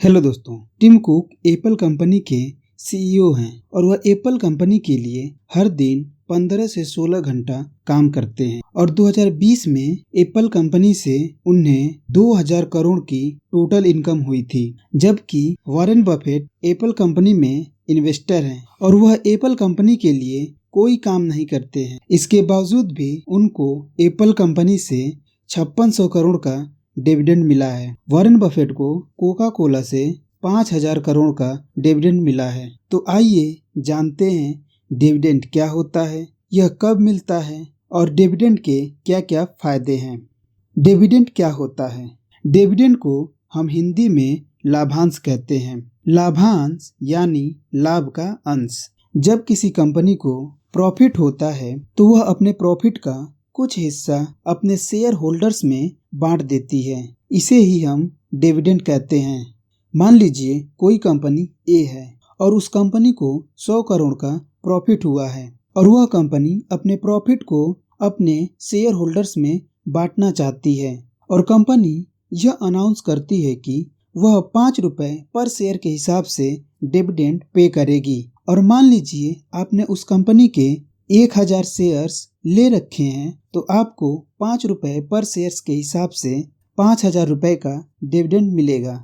Hello दोस्तों, Tim cook Apple company के CEO हैं और वह एप्पल कंपनी के लिए हर दिन 15 से 16 घंटा काम करते हैं और 2020 में एप्पल कंपनी से उन्हें 2000 करोड़ की टोटल इनकम हुई थी। जबकि वॉरेन बफेट एप्पल कंपनी में इन्वेस्टर हैं और वह एप्पल कंपनी के लिए कोई काम नहीं करते हैं। इसके बावजूद भी उनको एप्पल कंपनी से 5600 करोड़ का डिविडेंड मिला है। वॉरेन बफेट को कोका कोला से 5000 करोड़ का डिविडेंड मिला है। तो आइए जानते हैं डिविडेंड क्या होता है, यह कब मिलता है और डिविडेंड के क्या क्या फायदे हैं। डिविडेंड क्या होता है? डिविडेंड को हम हिंदी में लाभांश कहते हैं। लाभांश यानी लाभ का अंश। जब किसी कंपनी को प्रॉफिट होता है तो वह अपने प्रॉफिट का कुछ हिस्सा अपने शेयर होल्डर्स में बांट देती है। इसे ही हम डिविडेंड कहते हैं। मान लीजिए कोई कंपनी ए है और उस कंपनी को 100 करोड़ का प्रॉफिट हुआ है और वह कंपनी अपने प्रॉफिट को अपने शेयर होल्डर्स में बांटना चाहती है और कंपनी यह अनाउंस करती है कि वह 5 रुपए पर शेयर के हिसाब से डिविडेंड पे करेगी। और मान लीजिए आपने उस कंपनी के 1000 शेयर्स ले रखे हैं तो आपको 5 रुपए पर शेयर्स के हिसाब से 5000 रुपए का डिविडेंड मिलेगा।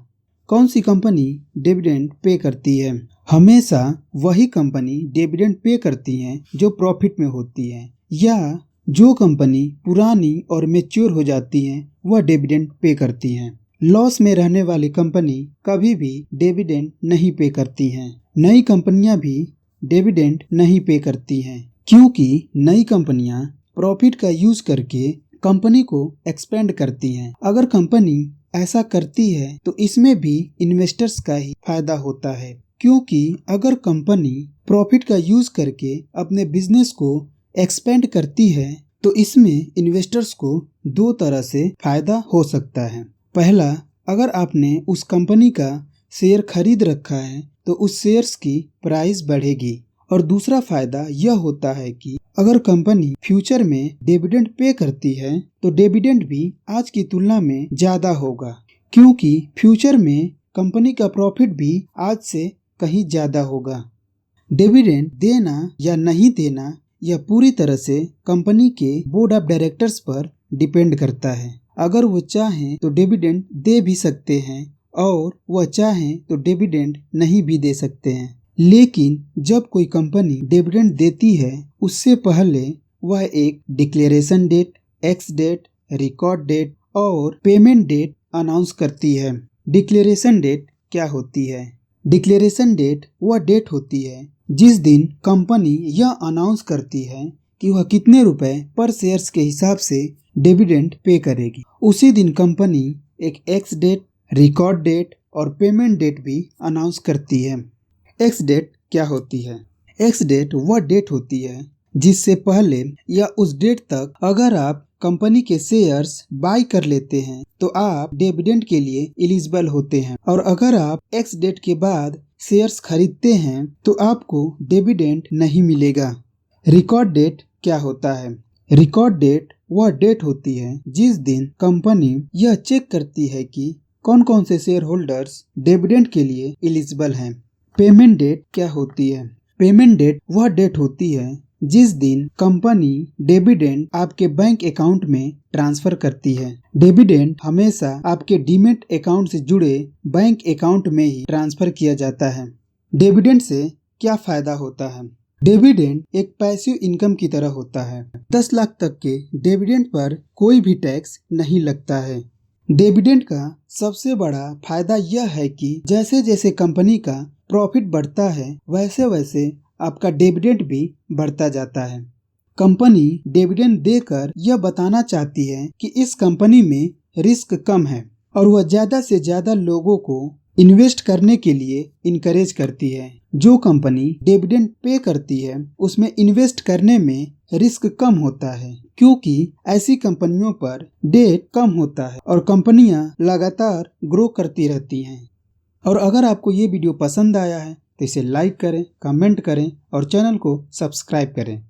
कौन सी कंपनी डिविडेंड पे करती है? हमेशा वही कंपनी डिविडेंड पे करती है जो प्रॉफिट में होती है, या जो कंपनी पुरानी और मैच्योर हो जाती है वह डिविडेंड पे करती है। लॉस में रहने वाली कंपनी कभी भी डिविडेंड नहीं पे करती हैं। नई कंपनियां भी डिविडेंड नहीं पे करती हैं क्योंकि नई कंपनियां प्रॉफिट का यूज करके कंपनी को एक्सपेंड करती हैं। अगर कंपनी ऐसा करती है तो इसमें भी इन्वेस्टर्स का ही फायदा होता है, क्योंकि अगर कंपनी प्रॉफिट का यूज करके अपने बिजनेस को एक्सपेंड करती है तो इसमें इन्वेस्टर्स को दो तरह से फायदा हो सकता है। पहला, अगर आपने उस कंपनी का शेयर खरीद रखा है तो उस शेयर्स की प्राइस बढ़ेगी। और दूसरा फायदा यह होता है कि अगर कंपनी फ्यूचर में डिविडेंड पे करती है तो डिविडेंड भी आज की तुलना में ज्यादा होगा, क्योंकि फ्यूचर में कंपनी का प्रॉफिट भी आज से कहीं ज्यादा होगा। डिविडेंड देना या नहीं देना यह पूरी तरह से कंपनी के बोर्ड ऑफ डायरेक्टर्स पर डिपेंड करता है। अगर वो चाहें तो डिविडेंड दे भी सकते हैं और वह चाहें तो डिविडेंड नहीं भी दे सकते हैं। लेकिन जब कोई कंपनी डिविडेंड देती है उससे पहले वह एक declaration date, ex date, record date और पेमेंट डेट अनाउंस करती है। डिक्लेरेशन डेट क्या होती है? डिक्लेरेशन डेट वह डेट होती है जिस दिन कंपनी यह अनाउंस करती है कि वह कितने रुपए पर शेयर्स के हिसाब से डिविडेंड पे करेगी। उसी दिन कंपनी एक एक्स डेट, रिकॉर्ड डेट और पेमेंट डेट भी अनाउंस करती है। एक्स डेट क्या होती है? एक्स डेट वह डेट होती है जिससे पहले या उस डेट तक अगर आप कंपनी के शेयर्स बाय कर लेते हैं तो आप डिविडेंड के लिए एलिजिबल होते हैं, और अगर आप एक्स डेट के बाद शेयर्स खरीदते हैं तो आपको डिविडेंड नहीं मिलेगा। रिकॉर्ड डेट क्या होता है? रिकॉर्ड डेट वह डेट होती है जिस दिन कंपनी यह चेक करती है कि कौन कौन से शेयर होल्डर्स डिविडेंड के लिए एलिजिबल हैं। पेमेंट डेट क्या होती है? पेमेंट डेट वह डेट होती है जिस दिन कंपनी डिविडेंड आपके बैंक अकाउंट में ट्रांसफर करती है। डिविडेंड हमेशा आपके डीमैट अकाउंट से जुड़े बैंक अकाउंट में ही ट्रांसफर किया जाता है। डिविडेंड से क्या फायदा होता है? डिविडेंड एक पैसिव इनकम की तरह होता है। 10 लाख तक के डिविडेंड पर कोई भी टैक्स नहीं लगता है। डिविडेंड का सबसे बड़ा फायदा यह है कि जैसे जैसे कंपनी का प्रॉफिट बढ़ता है वैसे वैसे आपका डिविडेंड भी बढ़ता जाता है। कंपनी डिविडेंड देकर यह बताना चाहती है कि इस कंपनी में रिस्क कम है और वह ज्यादा से ज्यादा लोगों को इन्वेस्ट करने के लिए इनकरेज करती है। जो कंपनी डिविडेंड पे करती है उसमें इन्वेस्ट करने में रिस्क कम होता है, क्योंकि ऐसी कंपनियों पर डेट कम होता है और कंपनियां लगातार ग्रो करती रहती हैं। और अगर आपको ये वीडियो पसंद आया है तो इसे लाइक करें, कमेंट करें और चैनल को सब्सक्राइब करें।